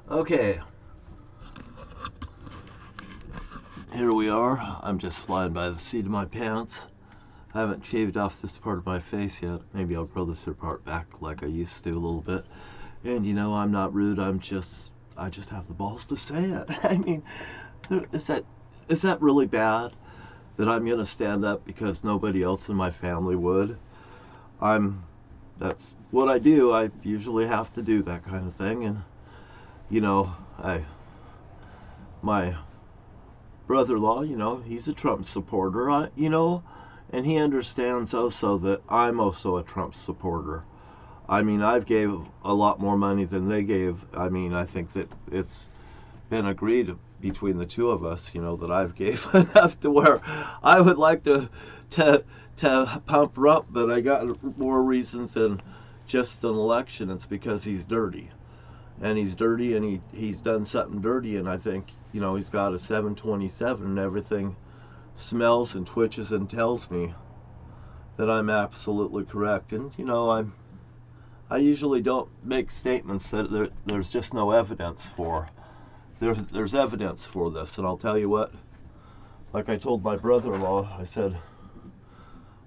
Okay, here we are. I'm just flying by the seat of my pants. I haven't shaved off this part of my face yet. Maybe I'll grow this here part back like I used to a little bit. And I'm not rude. I just have the balls to say it. I mean, is that really bad that I'm gonna stand up because nobody else in my family would? I'm That's what I do. I usually have to do that kind of thing, and I my brother-in-law, he's a Trump supporter. And he understands also that I'm also a Trump supporter. I mean, I've gave a lot more money than they gave. I mean, I think that it's been agreed between the two of us, that I've gave enough to where I would like to to pump Rump, but I got more reasons than just an election. It's because he's dirty. And he's dirty, and he's done something dirty, and I think, he's got a 727, and everything smells and twitches and tells me that I'm absolutely correct. And I usually don't make statements that there's just no evidence for. There's evidence for this, and I'll tell you what. Like I told my brother-in-law, I said,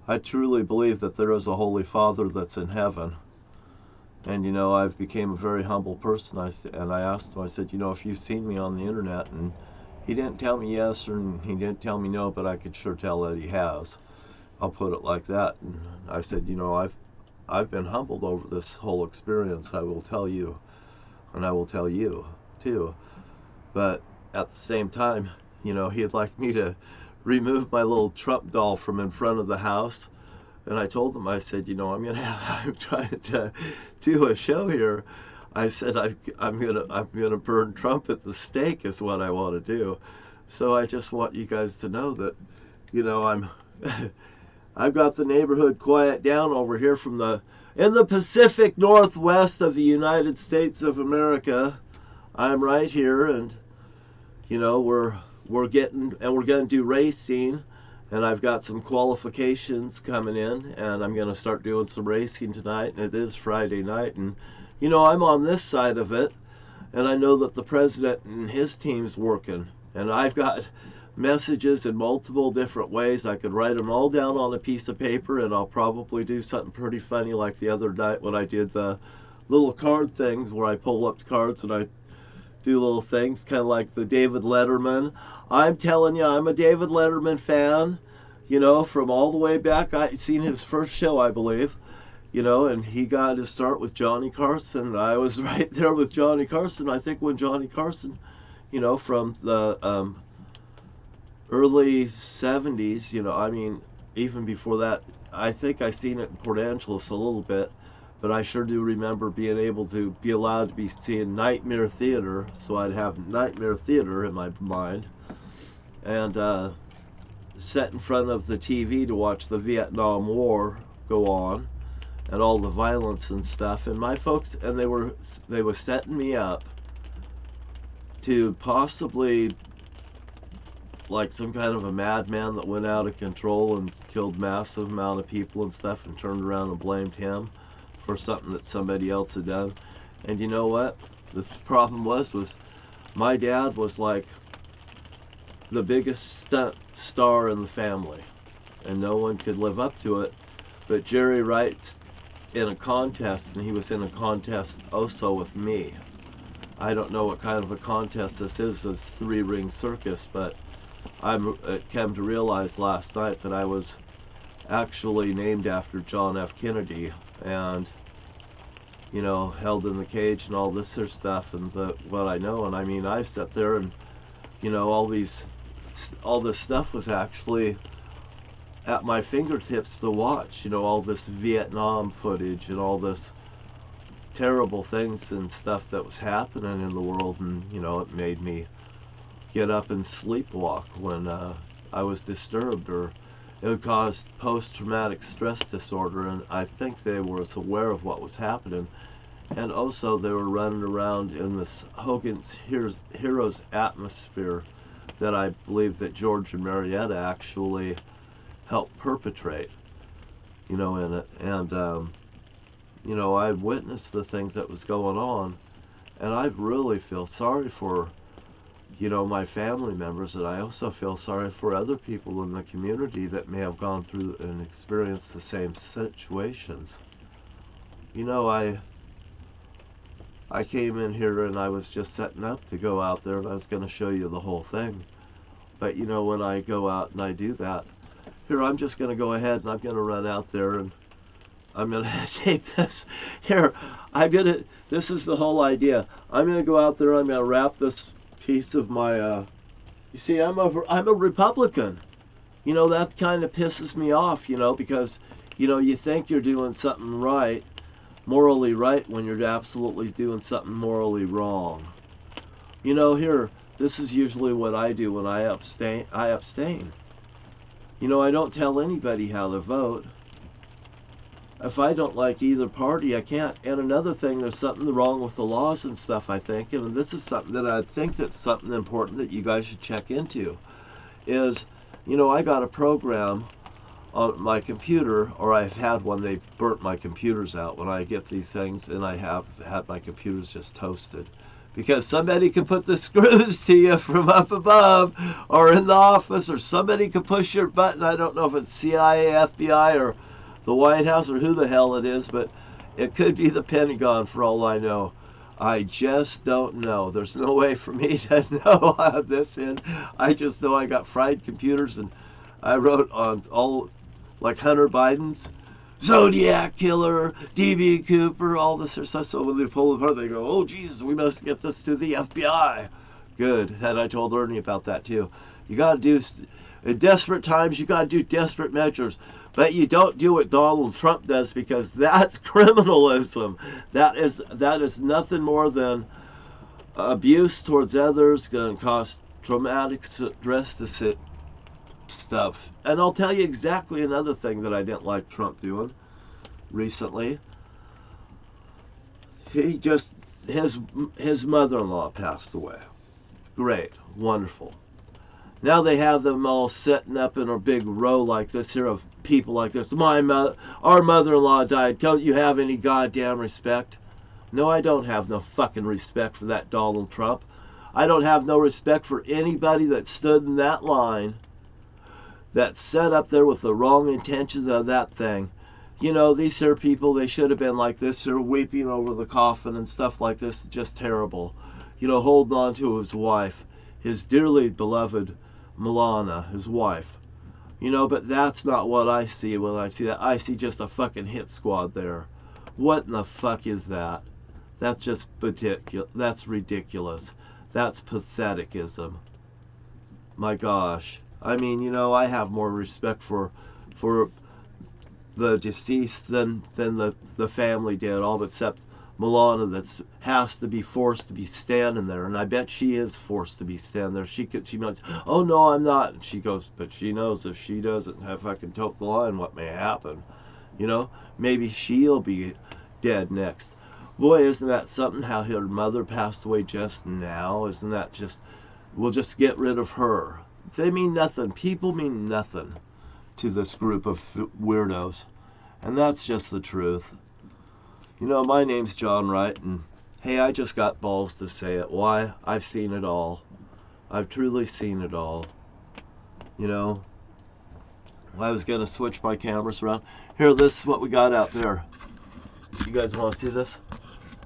I truly believe that there is a Holy Father that's in heaven. And I've became a very humble person. And I asked him, I said, if you've seen me on the internet, and he didn't tell me yes or he didn't tell me no, but I could sure tell that he has. I'll put it like that. And I said, I've been humbled over this whole experience. I will tell you, and I will tell you too. But at the same time, he'd like me to remove my little Trump doll from in front of the house. And I told him, I said, I'm trying to do a show here. I said, I'm gonna burn Trump at the stake is what I want to do. So I just want you guys to know that, I'm I've got the neighborhood quiet down over here in the Pacific Northwest of the United States of America. I'm right here, and we're gonna do racing. And I've got some qualifications coming in, and I'm going to start doing some racing tonight, and it is Friday night. And, I'm on this side of it, and I know that the president and his team's working. And I've got messages in multiple different ways. I could write them all down on a piece of paper, and I'll probably do something pretty funny like the other night when I did the little card things where I pull up the cards and I do little things, kind of like the David Letterman. I'm telling you, I'm a David Letterman fan, from all the way back. I seen his first show, I believe, and he got his start with Johnny Carson. I was right there with Johnny Carson. I think when Johnny Carson, from the early 70s, I mean, even before that, I think I seen it in Port Angeles a little bit. But I sure do remember being able to be allowed to be seeing Nightmare Theater, so I'd have Nightmare Theater in my mind, and sit in front of the TV to watch the Vietnam War go on, and all the violence and stuff. And my folks, and they were setting me up to possibly, like some kind of a madman that went out of control and killed massive amount of people and stuff, and turned around and blamed him for something that somebody else had done. And you know what? The problem was my dad was like the biggest stunt star in the family, and no one could live up to it. But Jerry Wright's in a contest, and he was in a contest also with me. I don't know what kind of a contest this is, this three-ring circus, but I came to realize last night that I was actually named after John F. Kennedy, and held in the cage and all this sort of stuff, and what I know. And I mean, I've sat there and all this stuff was actually at my fingertips to watch, all this Vietnam footage and all this terrible things and stuff that was happening in the world. And it made me get up and sleepwalk when I was disturbed, or it caused post-traumatic stress disorder. And I think they were aware of what was happening, and also they were running around in this Hogan's Heroes atmosphere that I believe that George and Marietta actually helped perpetrate, in it. And I witnessed the things that was going on, And I really feel sorry for, my family members, and I also feel sorry for other people in the community that may have gone through and experienced the same situations. I came in here and I was just setting up to go out there and I was going to show you the whole thing. But when I go out and I do that, here I'm just going to go ahead and I'm going to run out there and I'm going to take this. Here, this is the whole idea. I'm going to go out there, I'm going to wrap this piece of my, you see, I'm a Republican. That kind of pisses me off, because, you think you're doing something right, morally right, when you're absolutely doing something morally wrong. Here, this is usually what I do when I abstain. I don't tell anybody how to vote. If I don't like either party, I can't. And another thing, there's something wrong with the laws and stuff, I think. And this is something that I think that's something important that you guys should check into. Is, I got a program on my computer, or I've had one. They've burnt my computers out when I get these things, and I have had my computers just toasted. Because somebody can put the screws to you from up above or in the office, or somebody can push your button. I don't know if it's CIA, FBI, or the White House, or who the hell it is, but it could be the Pentagon for all I know. I just don't know. There's no way for me to know how this in. I just know I got fried computers, and I wrote on all, like Hunter Biden's, Zodiac Killer, D.B. Cooper, all this stuff. So when they pull it apart, they go, oh, Jesus, we must get this to the FBI. Good. And I told Ernie about that, too. You got to do, in desperate times, you got to do desperate measures. But you don't do what Donald Trump does, because that's criminalism. That is nothing more than abuse towards others, going to cause traumatic stress to stuff. And I'll tell you exactly another thing that I didn't like Trump doing recently. His mother-in-law passed away. Great, wonderful. Now they have them all sitting up in a big row like this here of people like this. Our mother-in-law died. Don't you have any goddamn respect? No, I don't have no fucking respect for that Donald Trump. I don't have no respect for anybody that stood in that line, that sat up there with the wrong intentions of that thing. These here people, they should have been like this here, weeping over the coffin and stuff like this. Just terrible. Holding on to his wife, his dearly beloved Milana, his wife. But that's not what I see when I see that. I see just a fucking hit squad there. What in the fuck is that? That's just ridiculous. That's ridiculous. That's patheticism. My gosh. I mean, I have more respect for the deceased than the family did, all except Milana, that has to be forced to be standing there, and I bet she is forced to be standing there. She might say, oh no, I'm not, and she goes, but she knows if she doesn't have fucking tote the line, what may happen. Maybe she'll be dead next. Boy, isn't that something, how her mother passed away just now? Isn't that just, we'll just get rid of her. They mean nothing. People mean nothing to this group of weirdos, and that's just the truth. My name's John Wright, and hey, I just got balls to say it. Why? I've seen it all. I've truly seen it all. I was going to switch my cameras around. Here, this is what we got out there. You guys want to see this?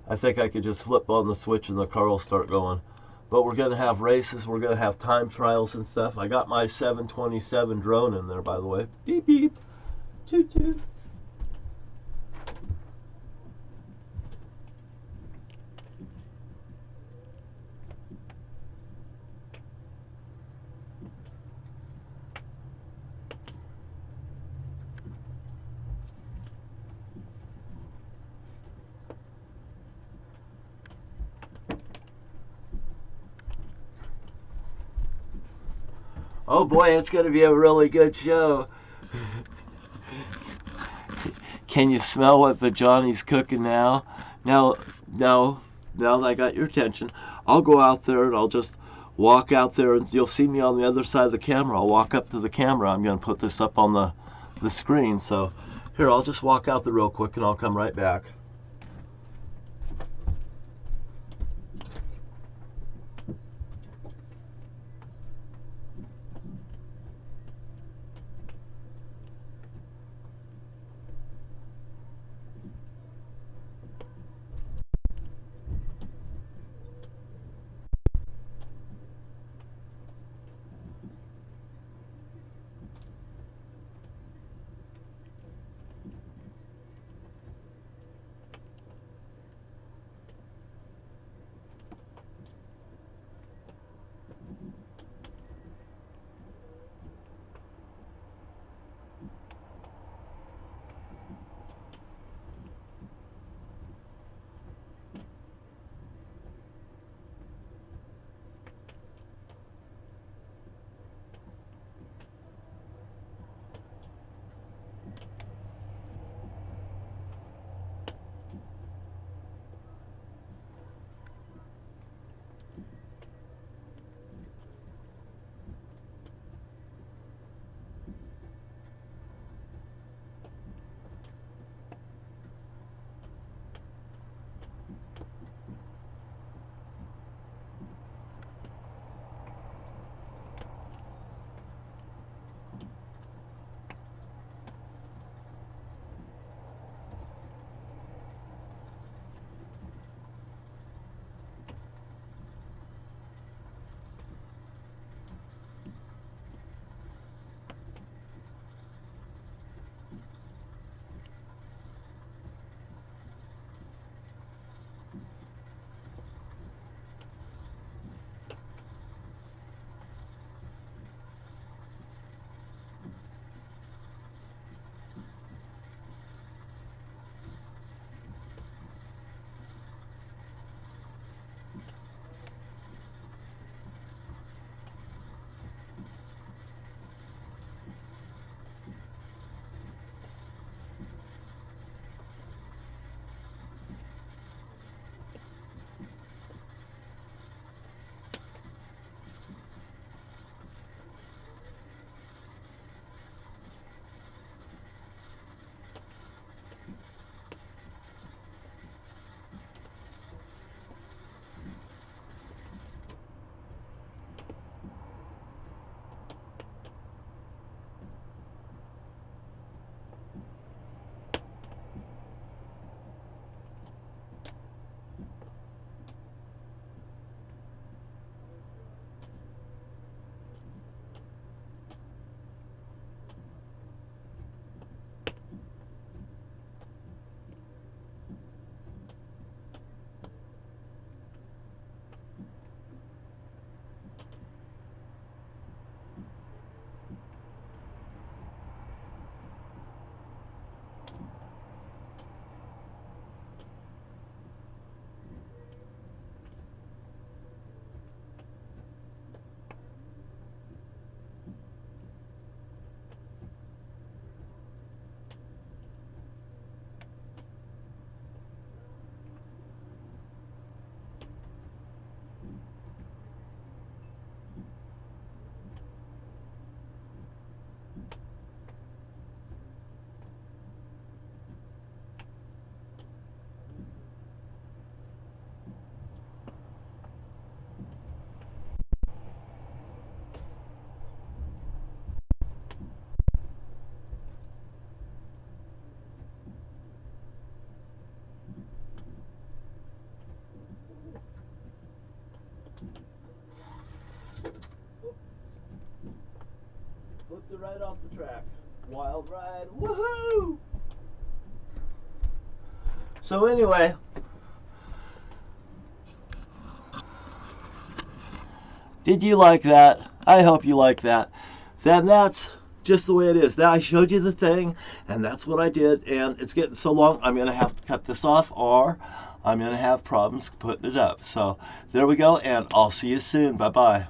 I think I could just flip on the switch and the car will start going. But we're going to have races. We're going to have time trials and stuff. I got my 727 drone in there, by the way. Beep, beep. Toot, toot. Oh boy, it's going to be a really good show. Can you smell what the Johnny's cooking now? Now that I got your attention, I'll go out there and I'll just walk out there, and you'll see me on the other side of the camera. I'll walk up to the camera. I'm going to put this up on the screen. So here, I'll just walk out there real quick and I'll come right back. track. Wild ride. Woohoo! So anyway, did you like that? I hope you like that. Then that's just the way it is. Now I showed you the thing, and that's what I did, and it's getting so long I'm going to have to cut this off, or I'm going to have problems putting it up. So there we go, and I'll see you soon. Bye-bye.